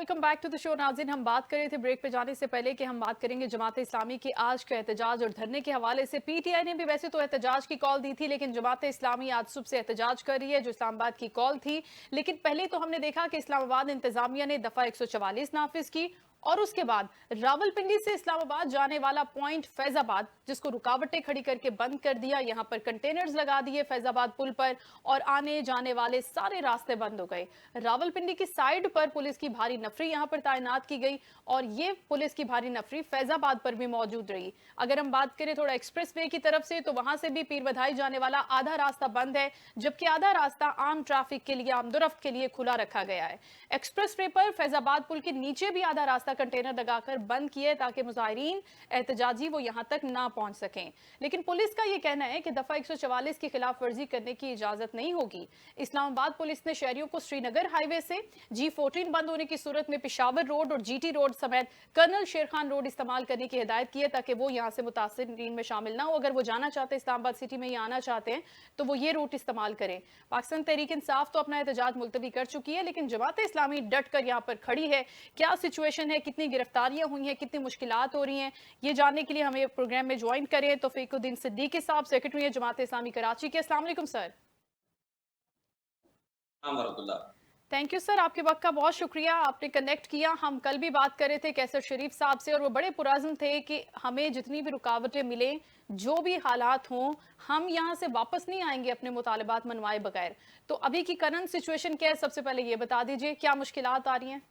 Welcome back to the show. नाज़रीन, हम बात कर रहे थे ब्रेक पे जाने से पहले कि हम बात करेंगे जमात इस्लामी के आज के एहतजाज और धरने के हवाले से। पीटीआई ने भी वैसे तो एहतजाज की कॉल दी थी, लेकिन जमात इस्लामी आज सुबह से एहतजाज कर रही है, जो इस्लामाबाद की कॉल थी। लेकिन पहले तो हमने देखा कि इस्लामाबाद इंतजामिया ने दफा 144 नाफिज की और उसके बाद रावलपिंडी से इस्लामाबाद जाने वाला पॉइंट फैजाबाद, जिसको रुकावटें खड़ी करके बंद कर दिया। यहां पर कंटेनर्स लगा दिए फैजाबाद पुल पर और आने जाने वाले सारे रास्ते बंद हो गए। रावलपिंडी की साइड पर पुलिस की भारी नफरी यहां पर तैनात की गई और ये पुलिस की भारी नफरी फैजाबाद पर भी मौजूद रही। अगर हम बात करें थोड़ा एक्सप्रेस वे की तरफ से, तो वहां से भी पीर बधाई जाने वाला आधा रास्ता बंद है, जबकि आधा रास्ता आम ट्रैफिक के लिए, आमदोरफ्त के लिए खुला रखा गया है। एक्सप्रेस वे पर फैजाबाद पुल के नीचे भी आधा रास्ता कंटेनर लगाकर बंद किए ताकि मुजाहिरीन एहतजाजी वो यहां तक ना पहुंच सकें। लेकिन पुलिस का यह कहना है कि दफा 144 की खिलाफ वर्जी करने की इजाजत नहीं होगी। इस्लामाबाद पुलिस ने शहरियों को श्रीनगर हाईवे से G14 बंद होने की सूरत में पिशावर रोड और GT रोड समेत कर्नल शेर खान रोड इस्तेमाल करने की हिदायत की है, ताकि वो यहां से मुतासिरीन में शामिल ना हो। अगर वो जाना चाहते हैं, इस्लामाबाद सिटी में आना चाहते हैं, तो वो ये रूट इस्तेमाल करें। पाकिस्तान तहरीक इंसाफ तो अपना एहतजाज मुलतवी कर चुकी है, लेकिन जमात इस्लामी डट कर यहाँ पर खड़ी है। क्या सिचुएशन है, कितनी गिरफ्तारियां हुई हैं, कितनी मुश्किलात हो रही हैं, ये जानने के लिए हमें प्रोग्राम में ज्वाइन करें तो फीकुद्दीन सिद्दीकी साहब, सेक्रेटरी है जमात इस्लामी कराची के। अस्सलाम वालेकुम सर। थैंक यू सर, आपके वक्त का बहुत शुक्रिया, आपने कनेक्ट किया। हम कल भी बात कर रहे थे कैसर शरीफ साहब से और वो बड़े पुरज़्म थे कि हमें जितनी भी रुकावटें मिले, जो भी हालात हों, हम यहाँ से वापस नहीं आएंगे अपने मुतालबात मनवाए बगैर। तो अभी की करंट सिचुएशन क्या है, सबसे पहले ये बता दीजिए, क्या मुश्किलात आ रही हैं?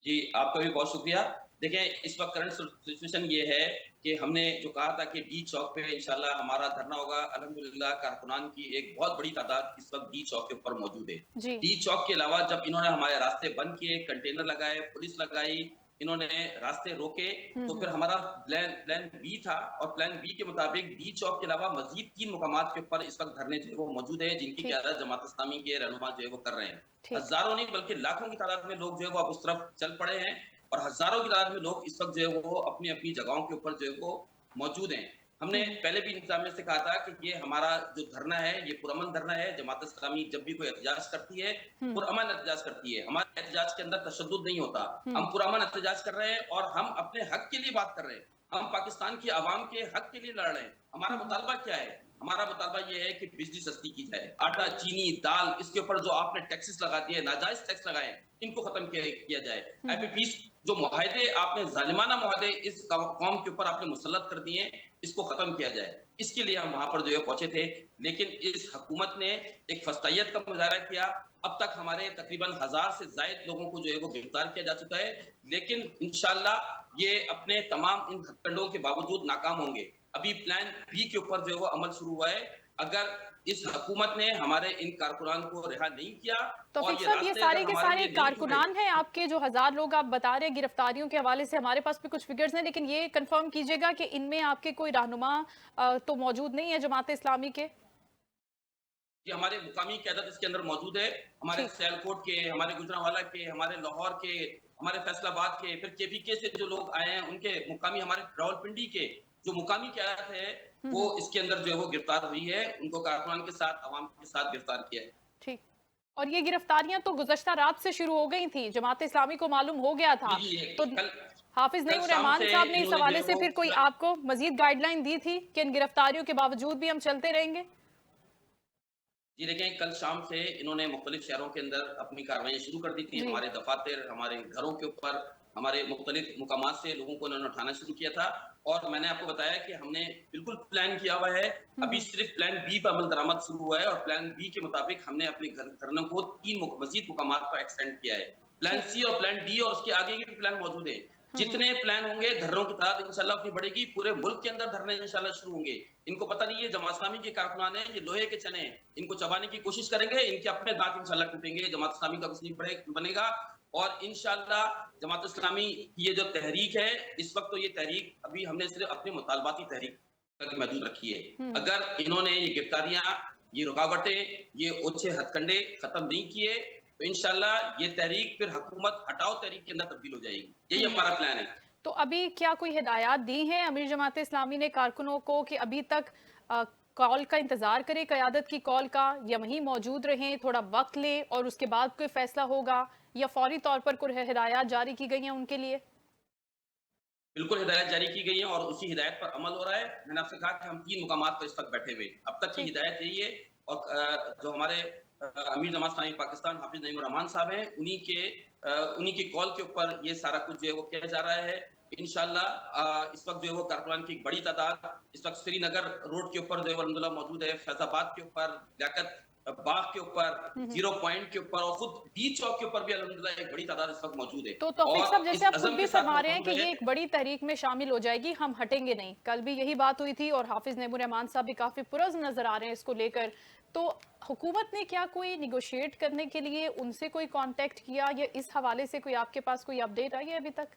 जी, आपका भी बहुत शुक्रिया। देखें, इस वक़्त करंट सिचुएशन ये है कि हमने जो कहा था कि डी चौक पे इंशाल्लाह हमारा धरना होगा। अल्हम्दुलिल्लाह कारकुनान की एक बहुत बड़ी तादाद इस वक़्त डी चौक के ऊपर मौजूद है। जी। डी चौक के अलावा जब इन्होंने हमारे रास्ते बंद किए, कंटेनर लगाए, पुलिस लगाई, इन्होंने रास्ते रोके, तो फिर हमारा प्लान बी था और प्लान बी के मुताबिक डी चौक के अलावा मज़ीद 3 मुकामात के ऊपर इस वक़्त धरने जो है वो मौजूद हैं, जिनकी ठीक। क़यादत जमात इस्लामी के रहनुमा जो है वो कर रहे हैं। ठीक। हज़ारों नहीं बल्कि लाखों की तादाद में लोग जो है वो अब उस तरफ चल पड़े हैं और हज़ारों की तादाद में लोग इस वक़्त जो है वो अपनी-अपनी जगहों के ऊपर जो है वो मौजूद हैं। हमने पहले भी इंतज़ामिया से कहा था कि ये हमारा जो धरना है, ये पुरअमन धरना है। जमात इस्लामी जब भी कोई एहतजाज करती है, पुरअमन एहतजाज करती है। हमारे एहतजाज के अंदर तशद्दुद नहीं होता। हम पुरअमन एहतजाज कर रहे हैं और हम अपने हक के लिए बात कर रहे हैं। हम पाकिस्तान की आवाम के हक के लिए लड़ रहे हैं। हमारा मुतालबा क्या है? हमारा मुतालबा ये है कि बिजली सस्ती की जाए। आटा, चीनी, दाल, इसके ऊपर जो आपने टैक्सेस लगा दिए, नाजायज़ टैक्स लगाए हैं, इनको खत्म किया जाए। एफएपीस जो मुआहदे आपने ज़ालिमाना मुआहदे इस कौम के ऊपर आपने मुसल्लत कर दिए, इसको खत्म किया जाए। इसके लिए हम वहां पर जो है पहुंचे थे, लेकिन इस हुकूमत ने एक फस्तायत का मुजाहरा किया। अब तक हमारे तकरीबन 1000 से ज़ायद लोगों को जो है वो गिरफ्तार किया जा चुका है, लेकिन इंशाल्लाह ये अपने तमाम इन हथकंडों के बावजूद नाकाम होंगे। अभी प्लान बी के ऊपर जो है वो अमल शुरू हुआ है। अगर इस हुकूमत ने हमारे इन कारकुनान को रिहा नहीं किया तो और फिर ये साहब, ये रास्ते अगर सारे के हमारे सारे लिए नहीं खुले, कारकुनान हैं आपके, जो 1000 लोग आप बता रहे हैं गिरफ्तारियों के हवाले से? हमारे पास भी कुछ फिगर्स हैं, लेकिन ये कंफर्म कीजिएगा कि इनमें आपके कोई रहनुमा तो मौजूद नहीं है जमात इस्लामी के? ये हमारे मुकामी क़यादत इसके अंदर मौजूद है। हमारे ठीक। सियालकोट के, हमारे गुजरांवाला के, हमारे लाहौर के, हमारे फैसलाबाद के, फिर केपीके से जो लोग आए हैं, उनके मुकामी, हमारे रावलपिंडी के जो मुकामी क़यादत है, वो इसके अंदर जो है वो गिरफ्तार हुई है। उनको कारकुनान के साथ, अवाम के साथ गिरफ्तार किया है। ठीक। और ये गिरफ्तारियां तो गुज़श्ता रात से शुरू हो गई थी, जमात इस्लामी को मालूम हो गया था। जी, जी, तो कल हाफिज कल नईम शाम रहमान से साहब ने इस इन्होंने जो हवाले है से वो फिर कोई आपको मजीद गाइडलाइन दी थी कि इन गिरफ्तारियों के बावजूद भी हम चलते रहेंगे? जी देखें, कल शाम से इन्होंने मुख्तलिफ शहरों के अंदर अपनी कार्रवाई शुरू कर दी थी। जी। हमारे दफातर, हमारे घरों के ऊपर, हमारे मुख्तलिफ मुकामात से लोगों को इन्होंने उठाना शुरू किया था और मैंने आपको बताया कि हमने बिल्कुल प्लान किया हुआ है। अभी सिर्फ प्लान बी पर अमल दरामद शुरू हुआ है और प्लान बी के मुताबिक हमने अपने धरनों को 3 मजीद मुकामात पर एक्सटेंड किया है। प्लान ठीक। सी और प्लान डी और उसके आगे के भी प्लान मौजूद है। जितने प्लान होंगे, धरनों की तादाद इंशाल्लाह उतनी बढ़ेगी। पूरे मुल्क के अंदर धरने इंशाल्लाह शुरू होंगे। इनको पता नहीं है जमात इस्लामी के कारकुनान हैं, ये लोहे के चने हैं। इनको चबाने की कोशिश करेंगे, इनके अपने दांत इंशाल्लाह टूटेंगे। जमात इस्लामी का कुछ नहीं बनेगा और इंशाल्लाह जमात इस्लामी की ये जो तहरीक है, इस वक्त तो ये तहरीक अभी हमने सिर्फ अपने मुतालबाती तहरीक तक महदूद रखी है। अगर इन्होंने ये गिरफ्तारियां, ये रुकावटें, ये ओछे हथकंडे खत्म नहीं किए, तो इंशाल्लाह ये तहरीक फिर हुकूमत हटाओ तहरीक के अंदर तब्दील हो जाएगी। यही हमारा प्लान है। तो अभी क्या कोई हिदायत दी हैं अमीर जमात इस्लामी ने कारकुनों को कि अभी तक कॉल का इंतजार करें, क़यादत की कॉल का, या वहीं मौजूद रहें, थोड़ा वक्त लें और उसके बाद कोई फैसला होगा? या फौरी तौर पर कोई हिदायत जारी की गई हैं उनके लिए? बिल्कुल हिदायत जारी की गई है और उसी हिदायत पर अमल हो रहा है। मैंने आपसे कहा कि हम 3 मुकामात पर इस वक़्त बैठे हुए हैं। अब तक की जी। हिदायत यही है और जो हमारे अमीर जमात इस्लामी पाकिस्तान हाफ़िज़ नईमुर रहमान साहब हैं, उन्हीं की कॉल के ऊपर ये सारा कुछ जो है वो किया जा रहा है। इंशाअल्लाह इस वक़्त जो है वो कारकुनान की एक बड़ी तादाद इस वक़्त श्रीनगर रोड के ऊपर जो है वो अल्हम्दुलिल्लाह मौजूद है, फैज़ाबाद के ऊपर, लियाकत बाग के ऊपर, हुँ, हुँ। ज़ीरो पॉइंट के ऊपर और खुद डी चौक के ऊपर भी अल्हम्दुलिल्लाह एक बड़ी तादाद इस वक़्त मौजूद है तो तौफीक साहब, और जैसे इस आप खुद अज़म भी के साथ फरमा रहे हैं मौजूद कि है। ये एक बड़ी तहरीक में शामिल हो जाएगी, हम हटेंगे नहीं। कल भी यही बात हुई थी और हाफिज नईमुर रहमान साहब भी काफी पुरज़्म नजर आ रहे हैं इसको लेकर। तो हुकूमत ने क्या कोई निगोशिएट करने के लिए उनसे कोई कांटेक्ट किया, या इस हवाले से कोई आपके पास कोई अपडेट आई है अभी तक?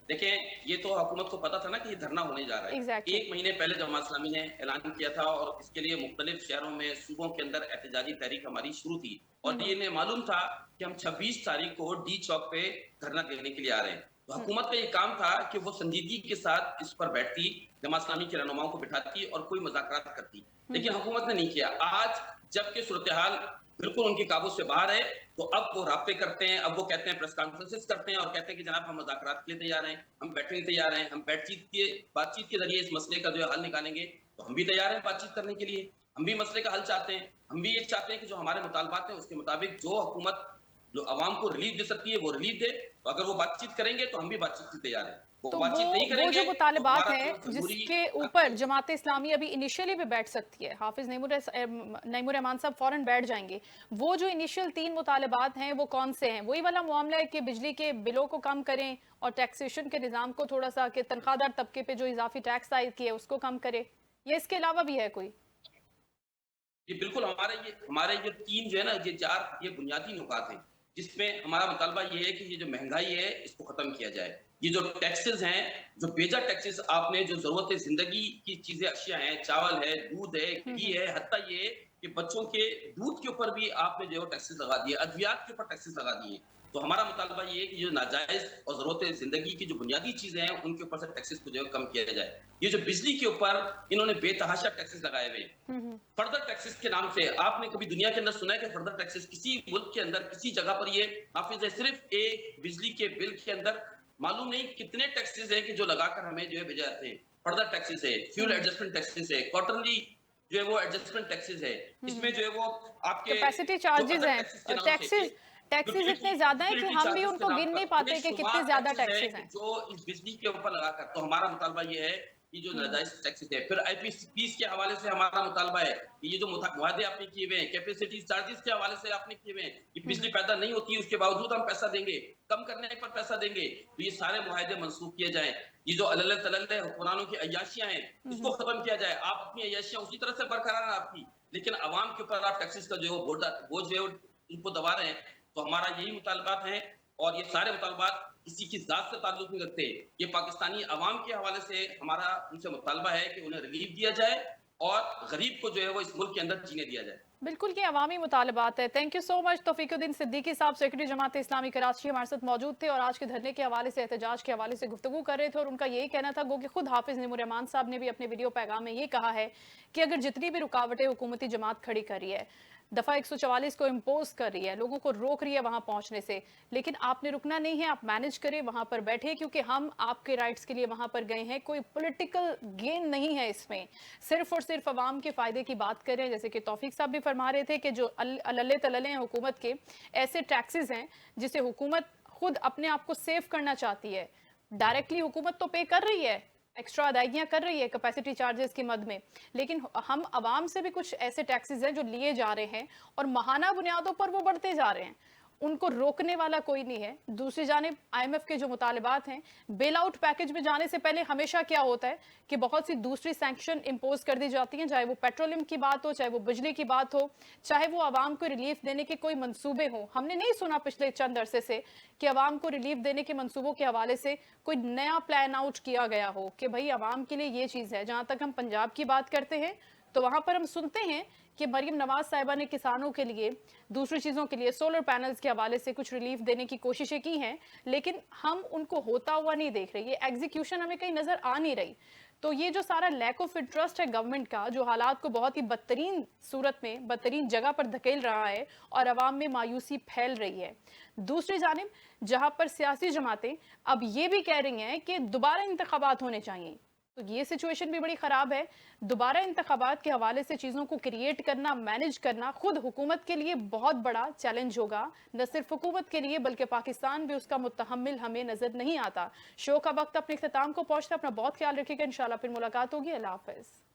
देखिए, ये तो हुकूमत को पता था ना कि ये धरना होने जा रहा है। एग्जैक्टली। 1 महीने पहले जमात इस्लामी ने ऐलान किया था और इसके लिए मुख्तलिफ शहरों में, सूबों के अंदर एहतजाजी तहरीक हमारी शुरू थी और ये इन्हें मालूम था कि हम 26 तारीख को डी चौक पे धरना देने के लिए आ रहे हैं। तो हुकूमत का ये काम था कि वो संजीदगी के साथ इस पर बैठती, जमात इस्लामी के रहनुमाओं को बिठाती और कोई मुज़ाकरात करती। लेकिन हुकूमत ने नहीं किया। आज जबकि सूरत-ए-हाल बिल्कुल उनके काबू से बाहर है, तो अब वो राब्ते करते हैं, अब वो कहते हैं प्रेस कॉन्फ्रेंसेस करते हैं और कहते हैं कि जनाब हम मुज़ाकरात के लिए तैयार हैं, हम बैठने के लिए तैयार हैं, हम बातचीत के ज़रिए इस मसले का जो है हल निकालेंगे। तो हम भी तैयार हैं बातचीत करने के लिए, हम भी मसले का हल चाहते हैं। हम भी ये चाहते हैं कि जो हमारे मुतालबात हैं उसके मुताबिक जो हुकूमत जो अवाम को रिलीफ दे सकती है वो रिलीफ दे, तो अगर वो बातचीत करेंगे तो हम भी बातचीत के लिए तैयार हैं। वो तो बातचीत नहीं वो जो करेंगे तो मुतालबात हमारा हैं जो जमहूरी जिसके हक ऊपर है जमात इस्लामी अभी इनिशियली भी बैठ सकती है, हाफिज नईमुर रहमान साहब फौरन बैठ जाएंगे, वो जो इनिशियल 3 मुतालबात हैं वो कौन से हैं? वही वाला मामला है कि बिजली के बिलों को कम करें और टैक्सेशन के निज़ाम को थोड़ा सा, कि तनख्वाहदार तबके पे जो इजाफी टैक्स आयद किया है उसको कम करे, या इसके अलावा भी है कोई? जी, बिल्कुल हमारे ये 3 जो है ना, ये 4 ये बुनियादी नुकात हैं, जिसमें हमारा मुतालबा ये है कि ये जो महँगाई है, इसको ख़त्म किया जाए। ये जो टैक्सेस हैं, जो बेजा टैक्सेस आपने जो ज़रूरत ज़िंदगी की चीज़ें, अशिया हैं, चावल है, दूध है, घी है, हत्ता ये कि बच्चों के दूध के ऊपर भी आपने जो है टैक्सेस लगा दिए, अद्वियात के ऊपर टैक्सेस लगा दिए। तो हमारा मुतालबा ये है कि जो नाजायज़ और ज़रूरत ज़िंदगी की जो बुनियादी चीज़ें हैं, उनके ऊपर से टैक्सेस को जो है कम किया जाए। ये जो बिजली के ऊपर इन्होंने बेतहाशा टैक्सेस लगाए हुए हैं, फर्दर टैक्सेस के नाम से आपने कभी दुनिया के अंदर सुना है कि फर्दर टैक्सेस किसी मुल्क के अंदर किसी जगह पर ये नाफिज है? सिर्फ एक बिजली के बिल के अंदर मालूम नहीं कितने टैक्सेस हैं कि जो लगाकर हमें जो है भेजे जाते हैं। फर्दर टैक्सेस है, फ्यूल एडजस्टमेंट टैक्सेस है, क्वार्टरली जो है वो एडजस्टमेंट टैक्सेस है। इसमें जो है वो आपके कैपेसिटी जो चार्जेस अदर हैं, टैक्सेस के नाम से ये टैक्सेस टैक्सेस इतने ज्यादा हैं कि यूटिलिटी हम भी चार्जेस के उनको नाम गिन पर नहीं पाते कि कितने बेशुमार ज्यादा टैक्सेस है टैक्सेस कि हैं। जो इस बिजली के ऊपर लगाकर, तो हमारा मुतालबा ये है कि जो नाजायज टैक्सेस है। फिर आईपीसीपीस के हवाले से हमारा मुतालबा है कि ये जो मुआहदे आपने किए हुए हैं, कैपेसिटी चार्जेस के हवाले से आपने किए हुए हैं, कि बिजली पैदा नहीं होती उसके बावजूद हम पैसा देंगे, कम करने पर पैसा देंगे, तो ये सारे मुआहदे मनसूख किए जाएं। ये जो अलल तलल हुक्मरानों की अय्याशियां हैं, इसको खत्म किया जाए। आप अपनी अय्याशियां उसी तरह से बरकरार हैं आपकी, लेकिन अवाम के ऊपर आप टैक्सेस का जो है बोझ जो है उनको दबा रहे हैं। तो हमारा यही मुतालबात है और ये सारे मुतालबात किसी की जात से ताल्लुक नहीं रखते। ये पाकिस्तानी अवाम के हवाले से हमारा उनसे मुतालबा है कि उन्हें रिलीफ दिया जाए और गरीब को जो है वो इस मुल्क के अंदर जीने दिया जाए। बिल्कुल, ये अवामी मुतालबात है। Thank you so much. Taufiquddin Siddiqui साहब, सेक्रेटरी जमात इस्लामी कराची, हमारे साथ मौजूद थे और आज के धरने के हवाले से, एहतजाज के हवाले से गुफ्तगू कर रहे थे और उनका यही कहना था, गो कि खुद हाफिज नईमुर रहमान साहब ने भी अपने वीडियो पैगाम में ये कहा है कि अगर जितनी भी रुकावटें हुकूमती जमात खड़ी कर रही है, दफा 144 को इम्पोज कर रही है, लोगों को रोक रही है वहां पहुंचने से, लेकिन आपने रुकना नहीं है, आप मैनेज करें, वहां पर बैठे, क्योंकि हम आपके राइट्स के लिए वहां पर गए हैं। कोई पॉलिटिकल गेन नहीं है इसमें, सिर्फ और सिर्फ अवाम के फायदे की बात करें। जैसे कि तौफीक साहब भी फरमा रहे थे कि जो अल्ले तलले हैं हुकूमत के, ऐसे टैक्सेस हैं जिसे हुकूमत खुद अपने आप को सेव करना चाहती है। डायरेक्टली हुकूमत तो पे कर रही है, एक्स्ट्रा अदायगियां कर रही है कैपेसिटी चार्जेस की मद में, लेकिन हम आवाम से भी कुछ ऐसे टैक्सेस हैं जो लिए जा रहे हैं और महाना बुनियादों पर वो बढ़ते जा रहे हैं, उनको रोकने वाला कोई नहीं है। दूसरी जानिब आईएमएफ के जो मुतालबात हैं, बेल आउट पैकेज में जाने से पहले हमेशा क्या होता है कि बहुत सी दूसरी सैंक्शन इंपोज कर दी जाती हैं, चाहे वो पेट्रोलियम की बात हो, चाहे वो बिजली की बात हो, चाहे वो आवाम को रिलीफ देने के कोई मंसूबे हो। हमने नहीं सुना पिछले चंद अरसे से कि आवाम को रिलीफ देने के मंसूबों के हवाले से कोई नया प्लान आउट किया गया हो कि भाई आवाम के लिए ये चीज़ है। जहाँ तक हम पंजाब की बात करते हैं तो वहाँ पर हम सुनते हैं कि मरियम नवाज साहिबा ने किसानों के लिए, दूसरी चीज़ों के लिए, सोलर पैनल्स के हवाले से कुछ रिलीफ देने की कोशिशें की हैं, लेकिन हम उनको होता हुआ नहीं देख रहे, ये एग्जीक्यूशन हमें कहीं नज़र आ नहीं रही। तो ये जो सारा लैक ऑफ इंटरेस्ट है गवर्नमेंट का, जो हालात को बहुत ही बदतरीन सूरत में, बदतरीन जगह पर धकेल रहा है और अवाम में मायूसी फैल रही है। दूसरी जानिब जहां पर सियासी जमातें अब ये भी कह रही हैं कि दोबारा इंतखाबात होने चाहिए, तो ये सिचुएशन भी बड़ी ख़राब है। दोबारा इंतखाबात के हवाले से चीज़ों को क्रिएट करना, मैनेज करना खुद हुकूमत के लिए बहुत बड़ा चैलेंज होगा। न सिर्फ हुकूमत के लिए बल्कि पाकिस्तान भी उसका मुतहम्मिल हमें नज़र नहीं आता। शो का वक्त अपने इख्तिताम को पहुँचता, अपना बहुत ख्याल रखिएगा। इंशाल्लाह फिर मुलाकात होगी। अल्लाह हाफ़िज़।